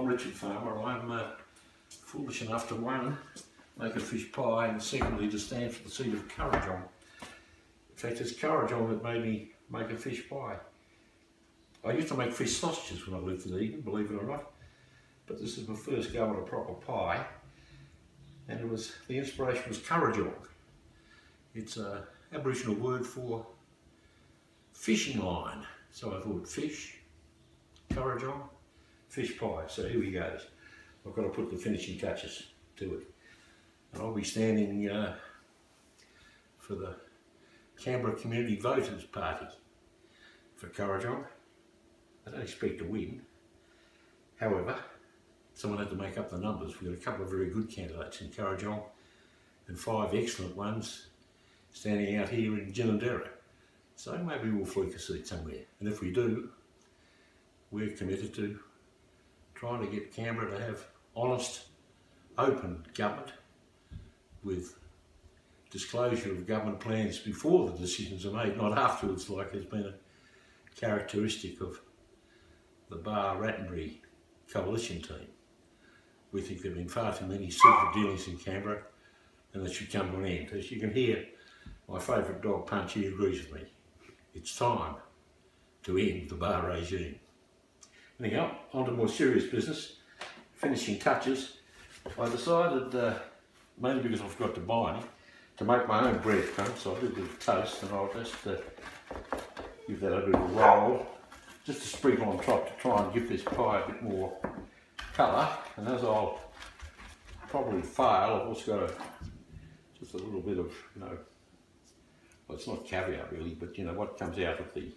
I'm Richard Farmer. I'm foolish enough to, one, make a fish pie, and secondly to stand for the seat of courage on. In fact, it's courage on that made me make a fish pie. I used to make fish sausages when I lived in Eden, believe it or not, but this is my first go at a proper pie, and the inspiration was courage on. It's an Aboriginal word for fishing line. So I thought fish, courage on, fish pie. So here we go. I've got to put the finishing touches to it. And I'll be standing for the Canberra Community Voters Party for courage on. I don't expect to win. However, someone had to make up the numbers. We've got a couple of very good candidates in courage on and 5 excellent ones standing out here in Canberra. So maybe we'll fluke a seat somewhere. And if we do, we're committed to trying to get Canberra to have honest, open government with disclosure of government plans before the decisions are made, not afterwards, like has been a characteristic of the Barr-Rattenbury coalition team. We think there have been far too many secret dealings in Canberra, and that should come to an end. As you can hear, my favourite dog Punch here agrees with me. It's time to end the Barr regime. Anyhow, on to more serious business, finishing touches. I decided, mainly because I forgot to buy any, to make my own breadcrumbs. So I did a bit of toast, and I'll just give that a bit of a roll, just to sprinkle on top to try and give this pie a bit more colour. And as I'll probably fail, I've also got just a little bit of, well, it's not caviar really, but what comes out of the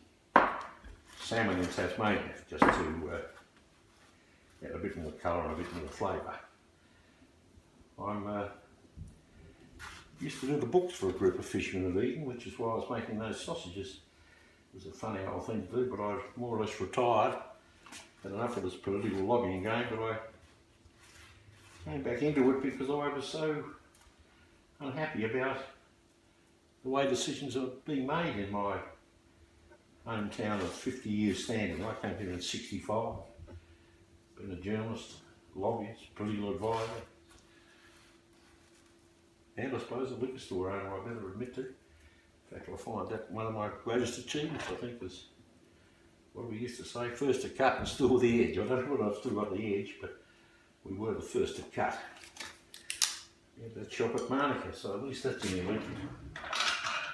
salmon in Tasmania, just to add a bit more colour and a bit more flavour. I'm used to do the books for a group of fishermen at Eden, which is why I was making those sausages. It was a funny old thing to do, but I more or less retired. Had enough of this political lobbying game, but I came back into it because I was so unhappy about the way decisions are being made in my hometown of 50 years standing. I came here in '65, been a journalist, lobbyist, political advisor, and I suppose a liquor store owner, I better admit to. In fact, I find that one of my greatest achievements, I think, was what we used to say, first to cut and still the edge. I don't know whether I've still got the edge, but we were the first to cut. Yeah, that shop at Monica, so at least that's in the link.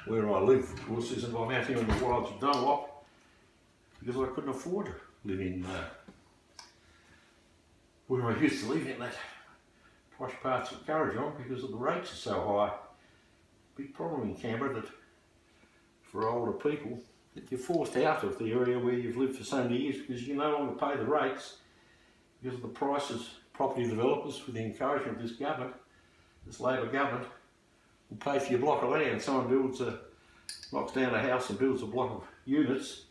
Where I live, of course, isn't. I'm out here in the wilds of Dunlop because I couldn't afford to live in where I used to live, in that posh parts of Currajong, because the rates are so high. Big problem in Canberra that for older people, that you're forced out of the area where you've lived for so many years because you no longer pay the rates because of the prices. Property developers, with the encouragement of this government, this Labor government, will pay for your block of land. Someone knocks down a house and builds a block of units,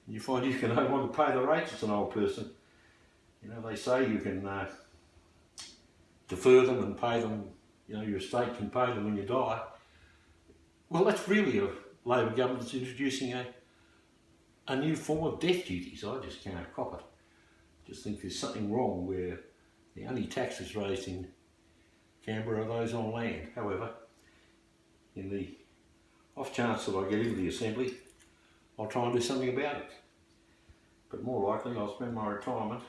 and you find you can no longer pay the rates as an old person. They say you can defer them and pay them, your estate can pay them when you die. Well, that's really a Labor government that's introducing a new form of death duties. I just can't cop it. Just think there's something wrong where the only taxes raised in Canberra are those on land. However, in the off chance that I get into the Assembly, I'll try and do something about it. But more likely I'll spend my retirement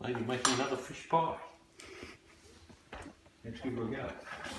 maybe making another fish pie. Let's give it a go.